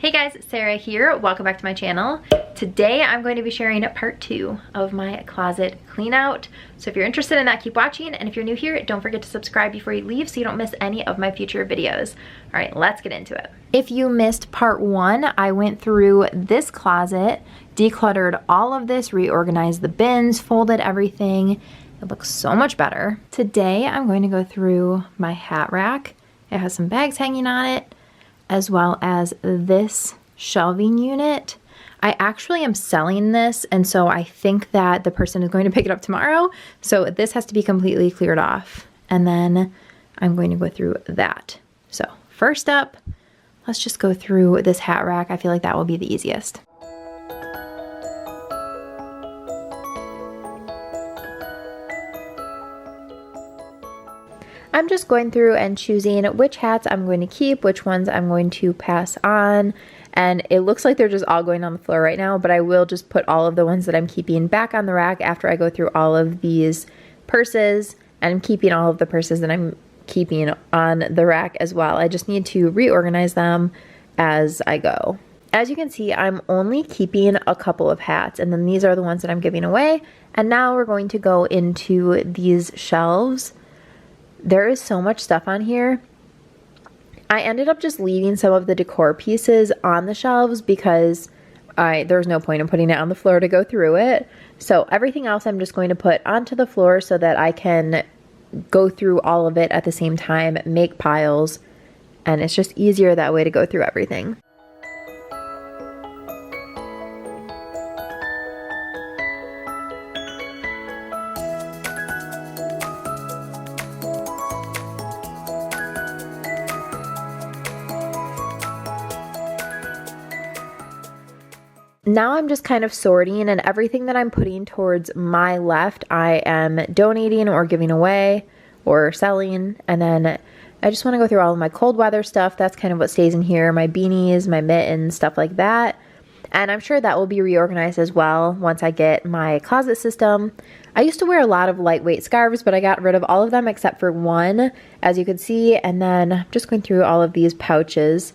Hey guys, Sarah here. Welcome back to my channel. Today I'm going to be sharing part 2 of my closet clean out. So if you're interested in that, keep watching. And if you're new here, don't forget to subscribe before you leave so you don't miss any of my future videos. All right, let's get into it. If you missed part 1, I went through this closet, decluttered all of this, reorganized the bins, folded everything. It looks so much better. Today I'm going to go through my hat rack. It has some bags hanging on it, as well as this shelving unit. I actually am selling this, and so I think that the person is going to pick it up tomorrow. So this has to be completely cleared off. And then I'm going to go through that. So first up, let's just go through this hat rack. I feel like that will be the easiest. I'm just going through and choosing which hats I'm going to keep, which ones I'm going to pass on. And it looks like they're just all going on the floor right now, but I will just put all of the ones that I'm keeping back on the rack after I go through all of these purses, and I'm keeping all of the purses that I'm keeping on the rack as well. I just need to reorganize them as I go. As you can see, I'm only keeping a couple of hats, and then these are the ones that I'm giving away. And now we're going to go into these shelves. There is so much stuff on here. I ended up just leaving some of the decor pieces on the shelves because there's no point in putting it on the floor to go through it. So everything else I'm just going to put onto the floor so that I can go through all of it at the same time, make piles, and it's just easier that way to go through everything. Now I'm just kind of sorting, and everything that I'm putting towards my left, I am donating or giving away or selling. And then I just want to go through all of my cold weather stuff. That's kind of what stays in here, my beanies, my mittens, stuff like that. And I'm sure that will be reorganized as well once I get my closet system. I used to wear a lot of lightweight scarves, but I got rid of all of them except for one, as you can see. And then I'm just going through all of these pouches.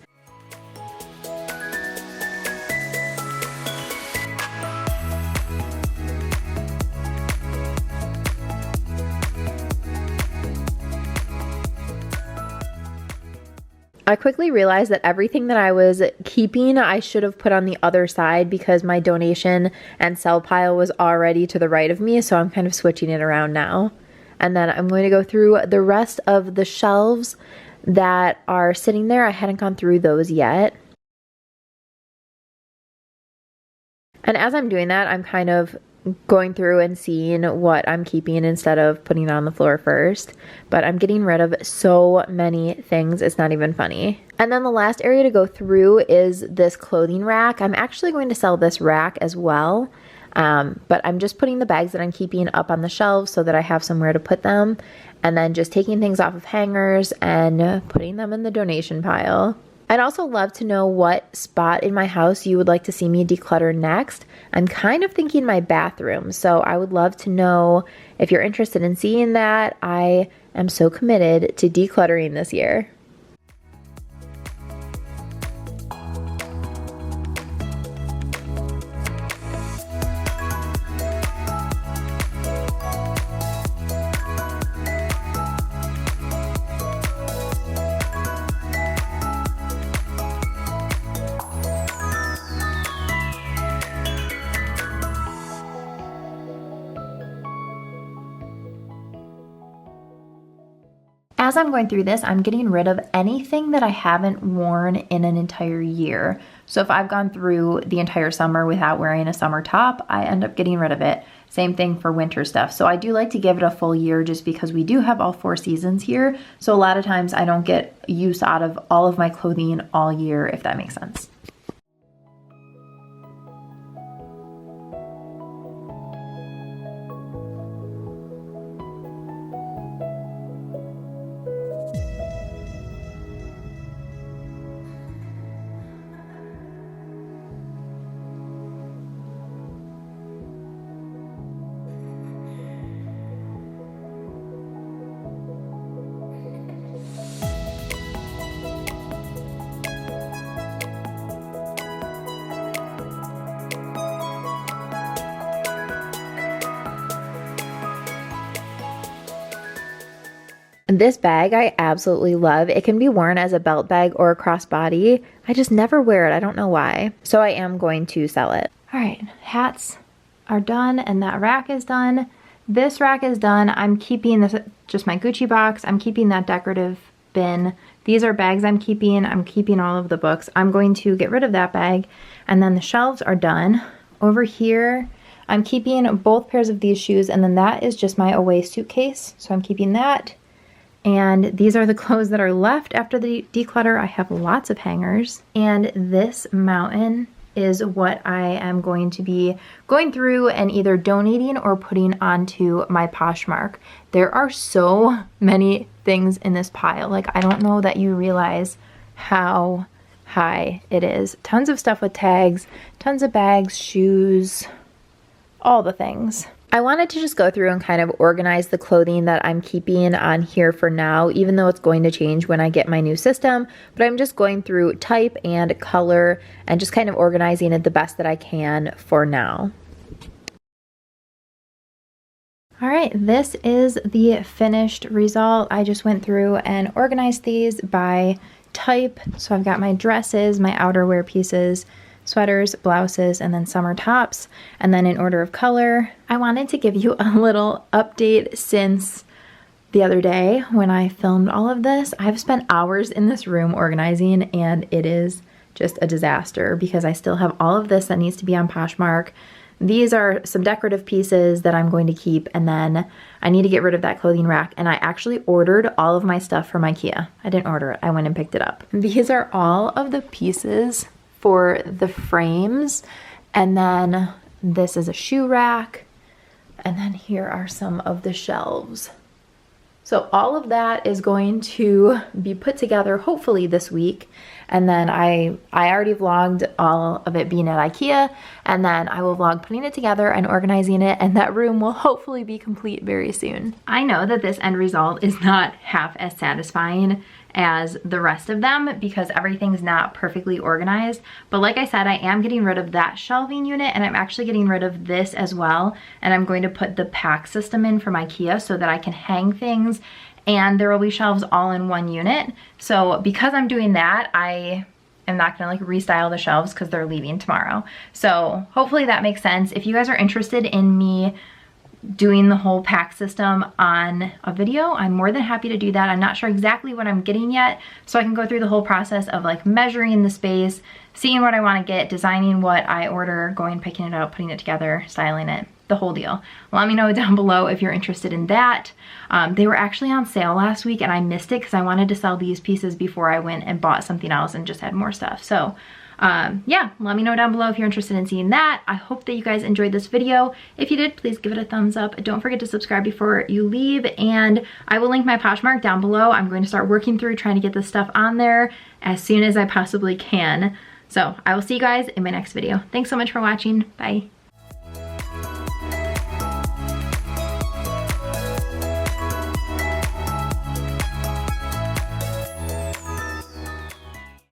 I quickly realized that everything that I was keeping, I should have put on the other side because my donation and sell pile was already to the right of me, so I'm kind of switching it around now. And then I'm going to go through the rest of the shelves that are sitting there. I hadn't gone through those yet. And as I'm doing that, I'm kind of going through and seeing what I'm keeping instead of putting it on the floor first. But I'm getting rid of so many things, it's not even funny. And then the last area to go through is this clothing rack. I'm actually going to sell this rack as well. But I'm just putting the bags that I'm keeping up on the shelves so that I have somewhere to put them. And then just taking things off of hangers and putting them in the donation pile. I'd also love to know what spot in my house you would like to see me declutter next. I'm kind of thinking my bathroom, so I would love to know if you're interested in seeing that. I am so committed to decluttering this year. As I'm going through this, I'm getting rid of anything that I haven't worn in an entire year. So if I've gone through the entire summer without wearing a summer top, I end up getting rid of it. Same thing for winter stuff. So I do like to give it a full year just because we do have all 4 seasons here. So a lot of times I don't get use out of all of my clothing all year, if that makes sense. This bag I absolutely love. It can be worn as a belt bag or a crossbody. I just never wear it. I don't know why. So I am going to sell it. All right, hats are done and that rack is done. This rack is done. I'm keeping this, just my Gucci box. I'm keeping that decorative bin. These are bags I'm keeping. I'm keeping all of the books. I'm going to get rid of that bag. And then the shelves are done. Over here, I'm keeping both pairs of these shoes, and then that is just my away suitcase. So I'm keeping that. And these are the clothes that are left after the declutter. I have lots of hangers. And this mountain is what I am going to be going through and either donating or putting onto my Poshmark. There are so many things in this pile. Like, I don't know that you realize how high it is. Tons of stuff with tags, tons of bags, shoes, all the things. I wanted to just go through and kind of organize the clothing that I'm keeping on here for now, even though it's going to change when I get my new system, but I'm just going through type and color and just kind of organizing it the best that I can for now. All right, this is the finished result. I just went through and organized these by type. So I've got my dresses, my outerwear pieces, sweaters, blouses, and then summer tops. And then in order of color, I wanted to give you a little update since the other day when I filmed all of this. I've spent hours in this room organizing and it is just a disaster because I still have all of this that needs to be on Poshmark. These are some decorative pieces that I'm going to keep, and then I need to get rid of that clothing rack. And I actually ordered all of my stuff from IKEA. I didn't order it, I went and picked it up. These are all of the pieces for the frames, and then this is a shoe rack, and then here are some of the shelves. So all of that is going to be put together hopefully this week, and then I already vlogged all of it being at IKEA, and then I will vlog putting it together and organizing it, and that room will hopefully be complete very soon. I know that this end result is not half as satisfying as the rest of them because everything's not perfectly organized. But like I said, I am getting rid of that shelving unit, and I'm actually getting rid of this as well. And I'm going to put the pack system in from IKEA so that I can hang things and there will be shelves all in one unit. So because I'm doing that, I am not gonna like restyle the shelves because they're leaving tomorrow. So hopefully that makes sense. If you guys are interested in me doing the whole pack system on a video, I'm more than happy to do that. I'm not sure exactly what I'm getting yet, so I can go through the whole process of like measuring the space, seeing what I want to get, designing what I order, going picking it up, putting it together, styling it, the whole deal. Let me know down below if you're interested in that. They were actually on sale last week and I missed it because I wanted to sell these pieces before I went and bought something else and just had more stuff. So yeah, let me know down below if you're interested in seeing that. I hope that you guys enjoyed this video. If you did, please give it a thumbs up. Don't forget to subscribe before you leave, and I will link my Poshmark down below. I'm going to start working through trying to get this stuff on there as soon as I possibly can. So I will see you guys in my next video. Thanks so much for watching. Bye.